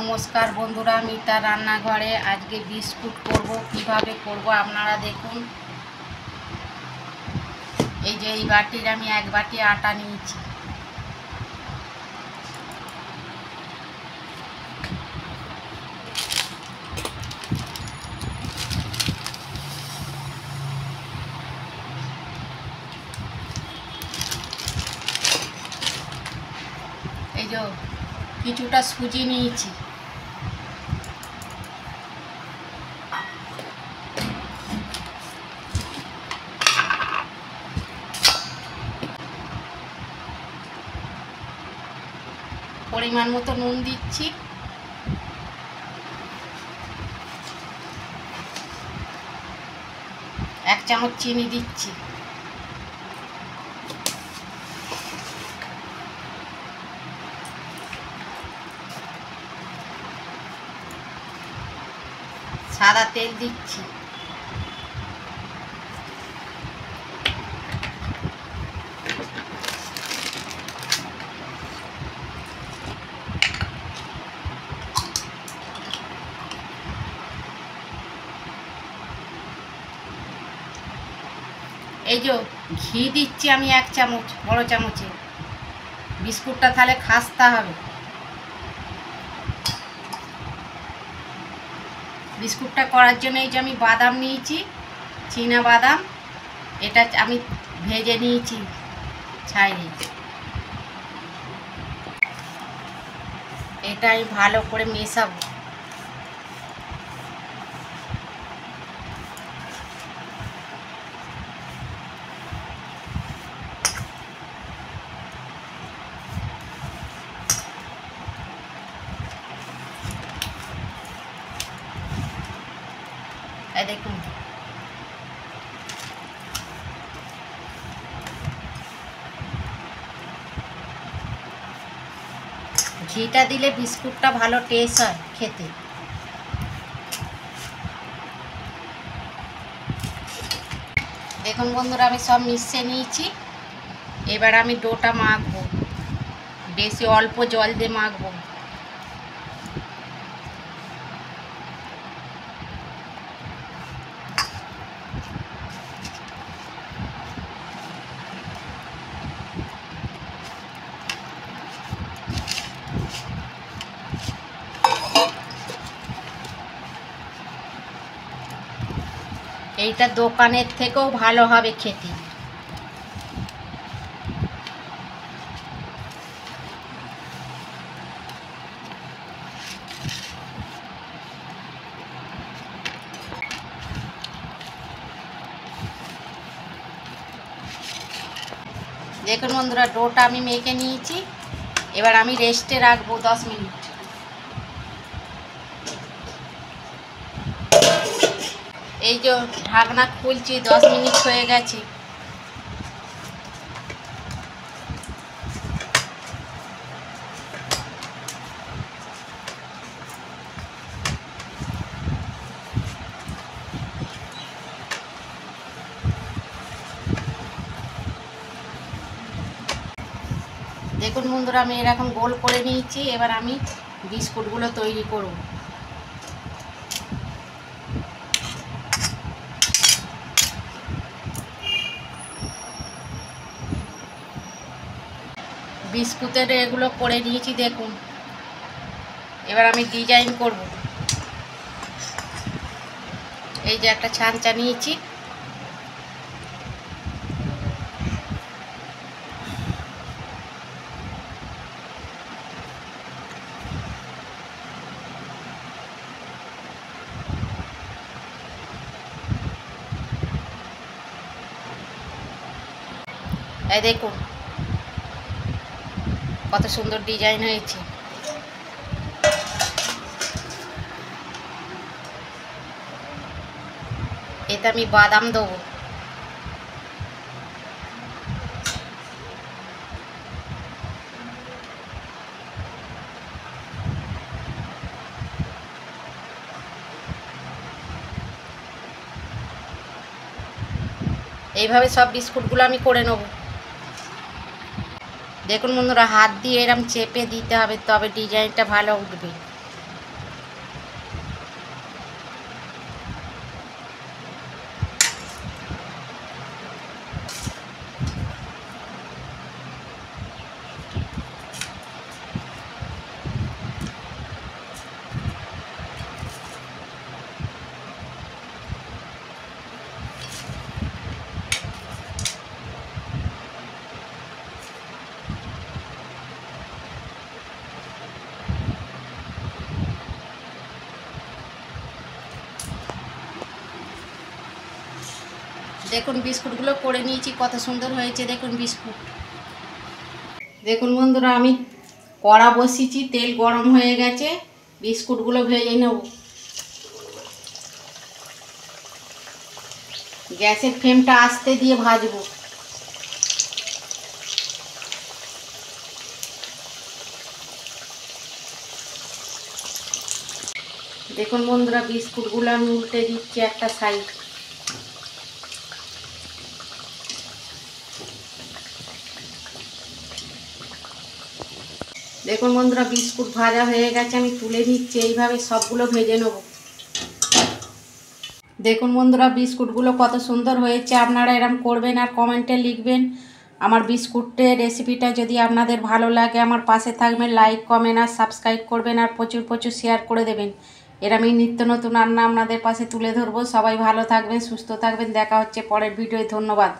নমস্কার বন্ধুরা, মিতা রান্নাঘরে আজকে বিস্কুট করব। কিভাবে করব আপনারা দেখুন। এই যে এই বাটির আমি এক বাটি আটা নিয়েছি। এই যে কিছুটা সুজি নিয়েছি। পরিমাণ মতো নুন দিচ্ছি। এক চামচ চিনি দিচ্ছি। সাদা তেল দিচ্ছি। এই যে ঘি দিচ্ছি আমি এক চামচ, বড় চামচে। বিস্কুটটা তাহলে খাস্তা হবে। বিস্কুটটা করার জন্য এই যে আমি বাদাম নিয়েছি, চীনা বাদাম। এটা আমি ভেজে নিয়েছি ছাইরে। এটা আমি ভালো করে মেশাবো। এই দেখুন, ঘিটা দিলে বিস্কুটটা ভালো টেস্ট হয় খেতে। দেখুন বন্ধুরা, আমি সব মিশিয়ে নিয়েছি। এবার আমি ডোটা মাখবো। বেশি অল্প জল দিয়ে মাখবো। এইটা দোকানের থেকেও ভালো হবে খেতে। দেখুন বন্ধুরা, ডোটা আমি মেখে নিয়েছি। এবার আমি রেস্টে রাখবো 10 মিনিট। এই যে ঢাকনা খুলছি, 10 মিনিট হয়ে গেছে। দেখুন বন্ধুরা, আমি এরকম গোল করে নিয়েছি। এবার আমি বিস্কুটগুলো তৈরি করব। বিস্কুটের এগুলো করে নিয়েছি দেখুন। এবার আমি ডিজাইন করব। এই যে একটা ছাঁচা নিয়েছি। এই দেখুন কত সুন্দর ডিজাইন হয়েছে। এতে আমি বাদাম দেবো। এইভাবে সব বিস্কুটগুলো আমি করে নেব। দেখুন বন্ধুরা, হাত দিয়ে এরকম চেপে দিতে হবে, তবে ডিজাইনটা ভালো উঠবে। দেখুন বিস্কুটগুলো করে নিয়েছি, কত সুন্দর হয়েছে দেখুন বিস্কুট। দেখুন বন্ধুরা আমি কড়া বসিয়েছি, তেল গরম হয়ে গেছে, বিস্কুটগুলো ভেজে নেব। গ্যাসের ফ্লেমটা আস্তে দিয়ে ভাজবো। দেখুন বন্ধুরা বিস্কুটগুলো আমি উল্টে দিচ্ছি একটা সাইড। দেখুন বন্ধুরা বিস্কুট ভাজা হয়ে গেছে, আমি তুলে নিচ্ছি। এইভাবে সবগুলো ভেজে নেব। দেখুন বন্ধুরা বিস্কুটগুলো কত সুন্দর হয়েছে। আপনারা এরম করবেন আর কমেন্টে লিখবেন। আমার বিস্কুটের রেসিপিটা যদি আপনাদের ভালো লাগে আমার পাশে থাকবেন, লাইক কমেন্ট আর সাবস্ক্রাইব করবেন আর প্রচুর প্রচুর শেয়ার করে দেবেন। এরমই নিত্য নতুন রান্না আপনাদের পাশে তুলে ধরবো। সবাই ভালো থাকবেন, সুস্থ থাকবেন। দেখা হচ্ছে পরের ভিডিওয়। ধন্যবাদ।